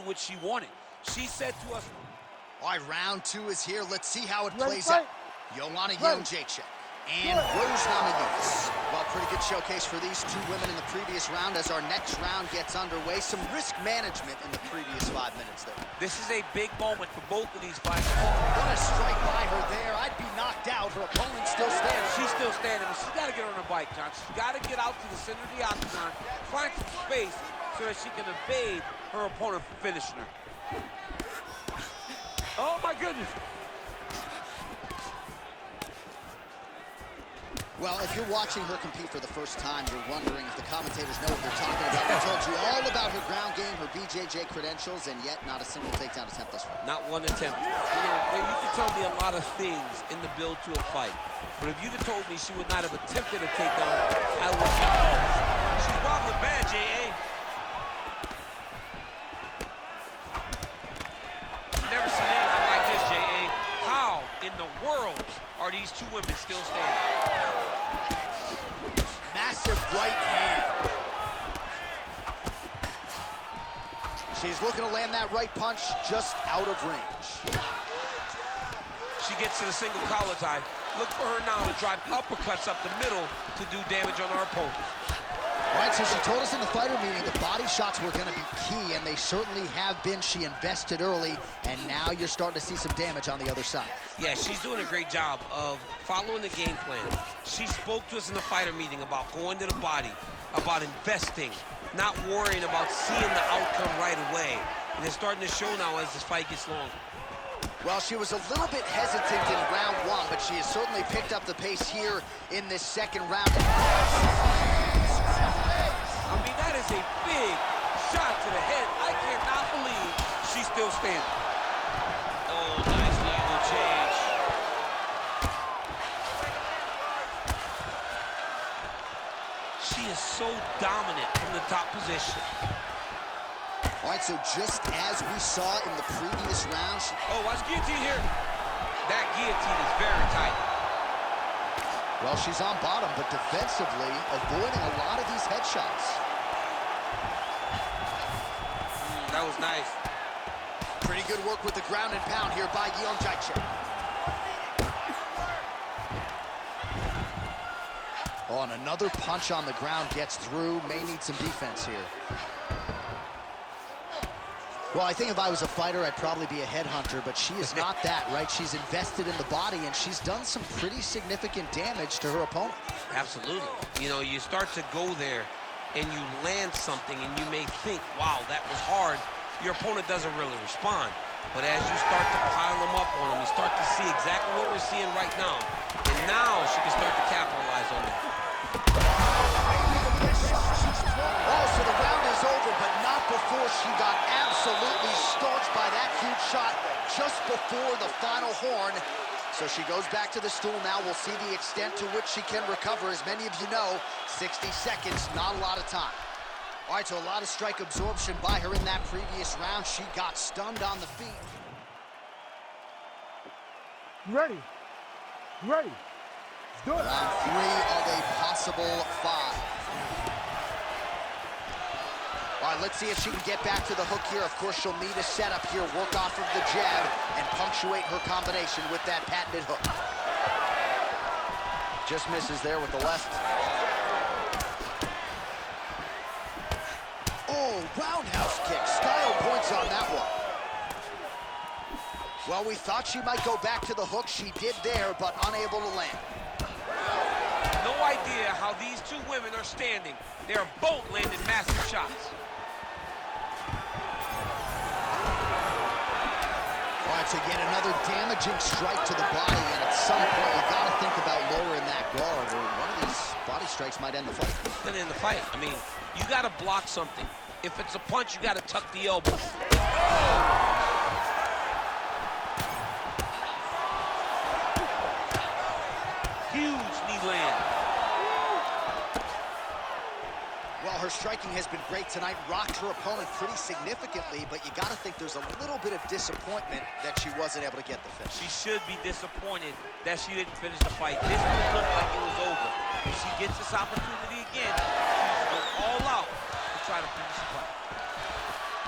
what she wanted. She said to us... All right, round 2 is here. Let's see how it plays out. Joanna Jędrzejczyk and Rose Namajunas. Well, pretty good showcase for these two women in the previous round as our next round gets underway. Some risk management in the previous 5 minutes there. This is a big moment for both of these fighters. What a strike by her there. I'd be knocked out. Her opponent still standing. She's still standing, but she's got to get on her bike, John. She's got to get out to the center of the octagon, find some space so that she can evade her opponent from finishing her. Oh, my goodness. Well, if you're watching her compete for the first time, you're wondering if the commentators know what they're talking about. We told you all about her ground game, her BJJ credentials, and yet not a single takedown attempt thus far. Not one attempt. You can tell me a lot of things in the build to a fight, but if you'd have told me she would not have attempted a takedown, I would have. She's wobbling bad, J.A. Never seen anything like this, J.A. How in the world are these two women still standing? Massive right hand. She's looking to land that right punch just out of range. She gets to the single collar tie. Look for her now to drive uppercuts up the middle to do damage on our opponent. All right, so she told us in the fighter meeting the body shots were going to be key, and they certainly have been. She invested early, and now you're starting to see some damage on the other side. Yeah, she's doing a great job of following the game plan. She spoke to us in the fighter meeting about going to the body, about investing, not worrying about seeing the outcome right away. And it's starting to show now as this fight gets long. Well, she was a little bit hesitant in round 1, but she has certainly picked up the pace here in this second round. I mean, that is a big shot to the head. I cannot believe she's still standing. Oh, nice level change. She is so dominant from the top position. All right, so just as we saw in the previous round... Oh, watch guillotine here. That guillotine is very tight. Well, she's on bottom, but defensively avoiding a lot of these headshots. That was nice. Pretty good work with the ground and pound here by Jędrzejczyk. Oh, and another punch on the ground gets through. May need some defense here. Well, I think if I was a fighter, I'd probably be a headhunter, but she is not that, right? She's invested in the body, and she's done some pretty significant damage to her opponent. Absolutely. You know, you start to go there, and you land something, and you may think, wow, that was hard. Your opponent doesn't really respond. But as you start to pile them up on them, you start to see exactly what we're seeing right now. And now she can start to capitalize on that. Oh, so the round is over, but not before she got absolutely starched by that huge shot just before the final horn. So she goes back to the stool now. We'll see the extent to which she can recover. As many of you know, 60 seconds, not a lot of time. All right, so a lot of strike absorption by her in that previous round. She got stunned on the feet. Ready. Ready. Let's do it. Round 3 of a possible 5. All right, let's see if she can get back to the hook here. Of course, she'll need a setup here, work off of the jab, and punctuate her combination with that patented hook. Just misses there with the left. Oh, roundhouse kick. Style points on that one. Well, we thought she might go back to the hook. She did there, but unable to land. No idea how these two women are standing. They are both landing massive shots. All right, so yet another damaging strike to the body, and at some point, you got to think about lowering that guard, or one of these body strikes might end the fight. Then in the fight, I mean, you got to block something. If it's a punch, you got to tuck the elbow. Huge knee land. Well, her striking has been great tonight, rocked her opponent pretty significantly, but you got to think there's a little bit of disappointment that she wasn't able to get the finish. She should be disappointed that she didn't finish the fight. This one looked like it was over. If she gets this opportunity again, she's going to go all out to try to finish the fight.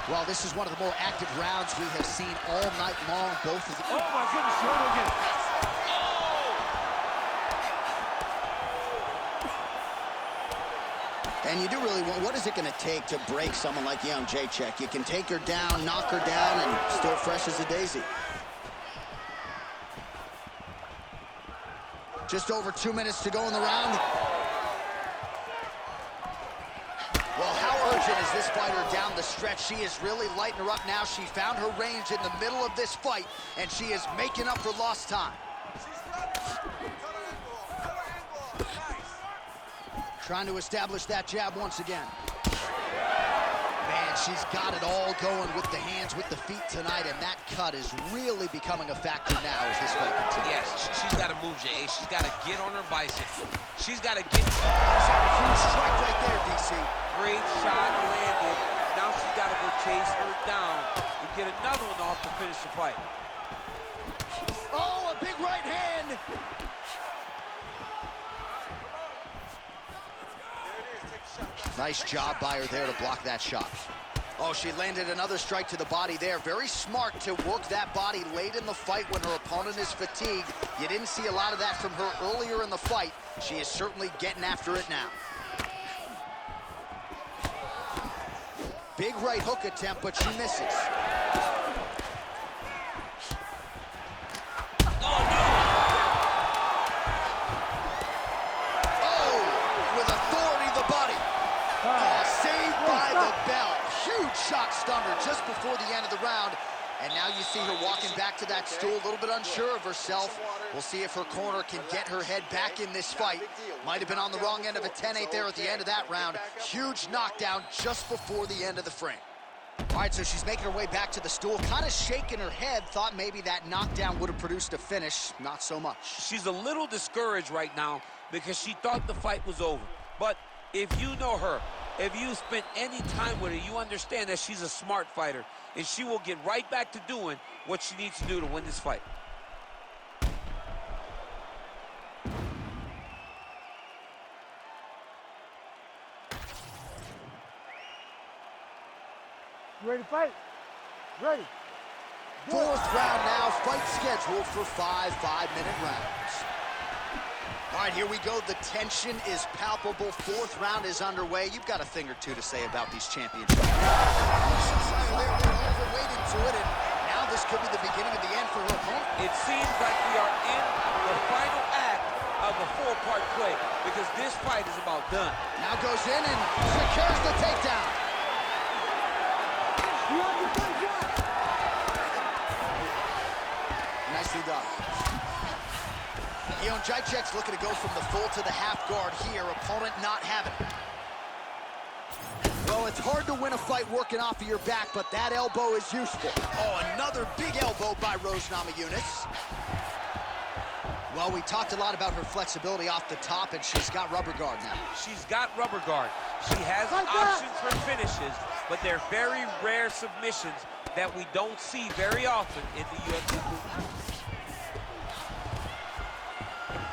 Well, this is one of the more active rounds we have seen all night long. Both of them. Oh, my goodness, she hurt her again. And you do really want, what is it going to take to break someone like Young Jacek? You can take her down, knock her down, and still fresh as a daisy. Just over 2 minutes to go in the round. Well, how urgent is this fighter down the stretch? She is really lighting her up now. She found her range in the middle of this fight, and she is making up for lost time. Trying to establish that jab once again. Man, she's got it all going with the hands, with the feet tonight, and that cut is really becoming a factor now as this fight continues. Yes, she's got to move, Jay. She's got to get on her bicycle. She's got to get... There's a huge strike right there, DC. Great shot landed. Now she's got to go chase her down and get another one off to finish the fight. Oh, a big right hand. Nice job by her there to block that shot. Oh, she landed another strike to the body there. Very smart to work that body late in the fight when her opponent is fatigued. You didn't see a lot of that from her earlier in the fight. She is certainly getting after it now. Big right hook attempt, but she misses. Shot stunned her just before the end of the round, and now you see her walking back to that stool, a little bit unsure of herself. We'll see if her corner can get her head back in this fight. Might have been on the wrong end of a 10-8 there at the end of that round. Huge knockdown just before the end of the frame. All right, so she's making her way back to the stool, kind of shaking her head, thought maybe that knockdown would have produced a finish. Not so much. She's a little discouraged right now because she thought the fight was over. But if you know her, if you spent any time with her, you understand that she's a smart fighter, and she will get right back to doing what she needs to do to win this fight. You ready to fight? Ready. Fourth round now, fight scheduled for 5 5-minute rounds. All right, here we go. The tension is palpable. Fourth round is underway. You've got a thing or two to say about these championships. They're overweighted to it, and now this could be the beginning of the end for her opponent. It seems like we are in the final act of a four-part play because this fight is about done. Now goes in and secures the takedown. Nicely done. Young Jacek's looking to go from the full to the half guard here. Opponent not having it. Well, it's hard to win a fight working off of your back, but that elbow is useful. Oh, another big elbow by Rose Namajunas. Well, we talked a lot about her flexibility off the top, and she's got rubber guard now. She's got rubber guard. She has options for finishes, but they're very rare submissions that we don't see very often in the UFC.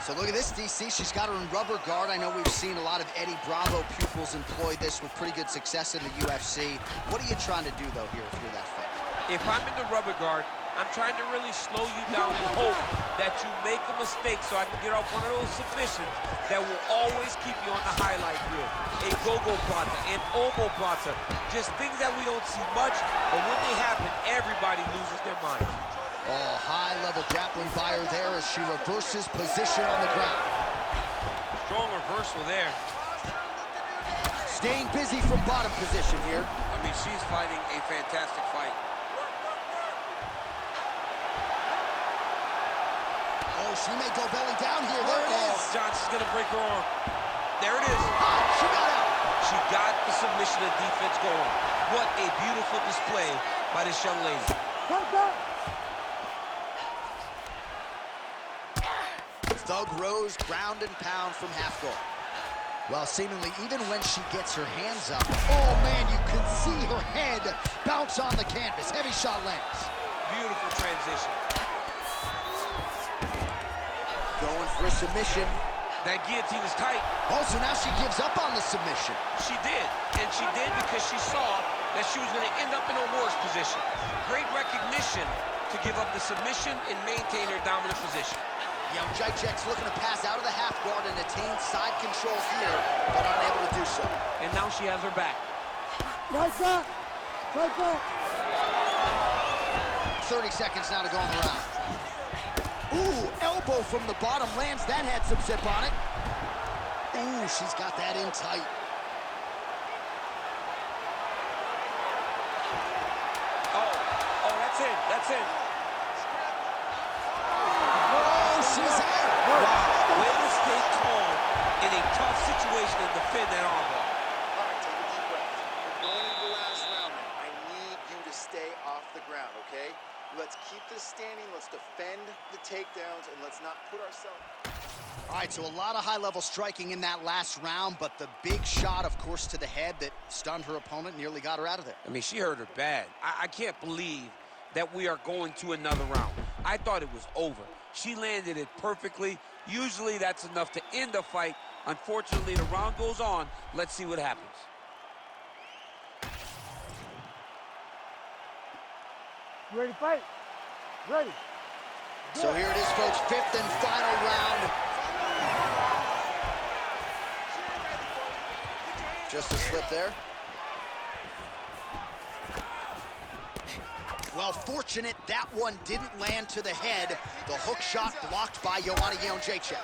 So look at this, DC. She's got her in rubber guard. I know we've seen a lot of Eddie Bravo pupils employ this with pretty good success in the UFC. What are you trying to do, though, here if you're that fighter? If I'm in the rubber guard, I'm trying to really slow you down and hope that you make a mistake so I can get off one of those submissions that will always keep you on the highlight reel. A go-go plata, an omo plata, just things that we don't see much, but when they happen, everybody loses their mind. Oh, high-level grappling by her there as she reverses position on the ground. Strong reversal there. Staying busy from bottom position here. I mean, she's fighting a fantastic fight. Oh, she may go belly down here. There it is. Johnson's gonna break her arm. There it is. She got out. She got the submission and defense going. What a beautiful display by this young lady. Thug Rose, ground and pound from half guard. Well, seemingly, even when she gets her hands up, oh man, you can see her head bounce on the canvas. Heavy shot lands. Beautiful transition. Going for a submission. That guillotine is tight. Oh, so now she gives up on the submission. She did, and she did because she saw that she was going to end up in a worse position. Great recognition to give up the submission and maintain her dominant position. Young Jacek's looking to pass out of the half guard and attain side control here, but unable to do so. And now she has her back. Right back. Right back. 30 seconds now to go in the round. Ooh, elbow from the bottom lands. That had some zip on it. Ooh, she's got that in tight. Oh, that's it. That's it. Oh, she's out. Wow, way to stay calm in a tough situation and defend that armbar. All right, take a deep breath. We're going into the last round now. I need you to stay off the ground, okay? Let's keep this standing. Let's defend the takedowns, and let's not put ourselves... All right, so a lot of high-level striking in that last round, but the big shot, of course, to the head that stunned her opponent, nearly got her out of there. I mean, she hurt her bad. I can't believe that we are going to another round. I thought it was over. She landed it perfectly. Usually that's enough to end a fight. Unfortunately, the round goes on. Let's see what happens. You ready to fight? Ready. So here it is, folks, fifth and final round. Just a slip there. Well, fortunate that one didn't land to the head. The hook shot blocked by Joanna Jędrzejczyk.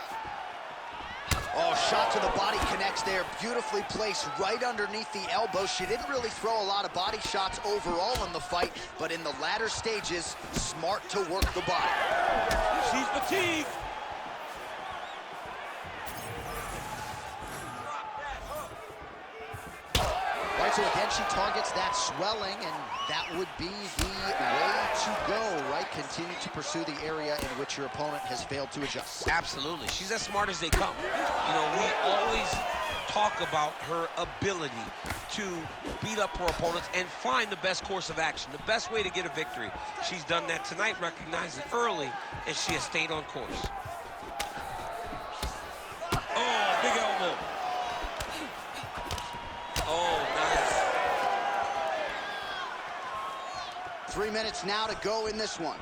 Oh, shot to the body connects there. Beautifully placed right underneath the elbow. She didn't really throw a lot of body shots overall in the fight, but in the latter stages, smart to work the body. She's fatigued. Right, so again, she targets that swelling, and that would be the way to go, right? Continue to pursue the area in which your opponent has failed to adjust. Absolutely. She's as smart as they come. You know, we always talk about her ability to beat up her opponents and find the best course of action, the best way to get a victory. She's done that tonight, recognized it early, and she has stayed on course. Oh, big elbow. Oh, nice. 3 minutes now to go in this one.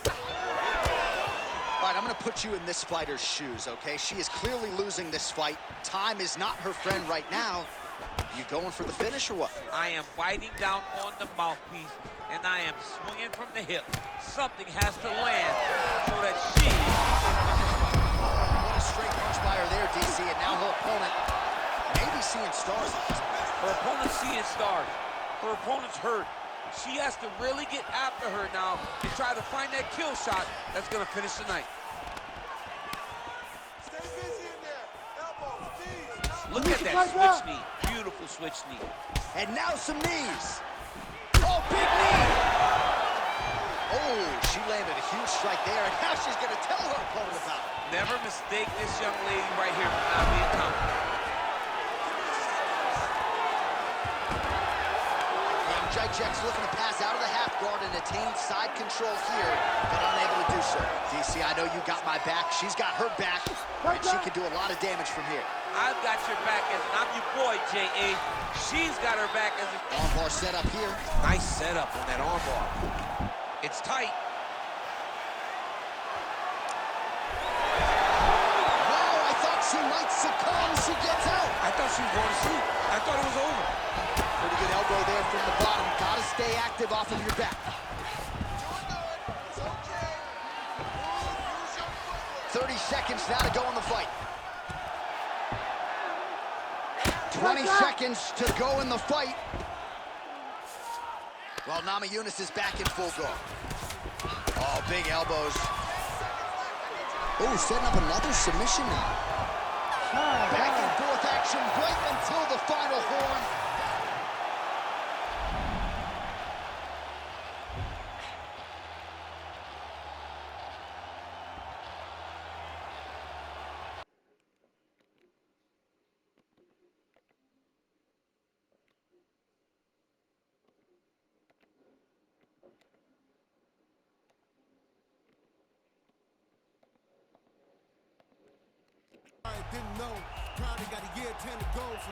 All right, I'm going to put you in this fighter's shoes, okay? She is clearly losing this fight. Time is not her friend right now. You going for the finish or what? I am biting down on the mouthpiece, and I am swinging from the hip. Something has to land so that she... What a straight punch by her there, DC, and now her opponent maybe seeing stars. Her opponent's seeing stars. Her opponent's hurt. She has to really get after her now and try to find that kill shot that's going to finish the night. Stay busy in there. Elbows, knees. Look at that switch knee. Beautiful switch knee. And now some knees. Oh, big knee. Oh, she landed a huge strike there, and now she's going to tell her opponent about it. Never mistake this young lady right here for not being confident. Jacek's looking to pass out of the half guard and attain side control here, but unable to do so. DC, I know you got my back. She's got her back, and she can do a lot of damage from here. I've got your back as I'm your boy, J.A. She's got her back as a... Armbar set up here. Nice setup on that armbar. It's tight. Wow, I thought she might succumb. She gets out. I thought she was going to sleep. I thought it was over. Pretty good elbow there from the bottom. Gotta stay active off of your back. It's okay. Use your footwork. 30 seconds now to go in the fight. 20 seconds to go in the fight. Well, Namajunas is back in full guard. Oh, big elbows. Oh, setting up another submission now. Back and forth action right until the final horn. I didn't know. Probably got a year 10 to go, so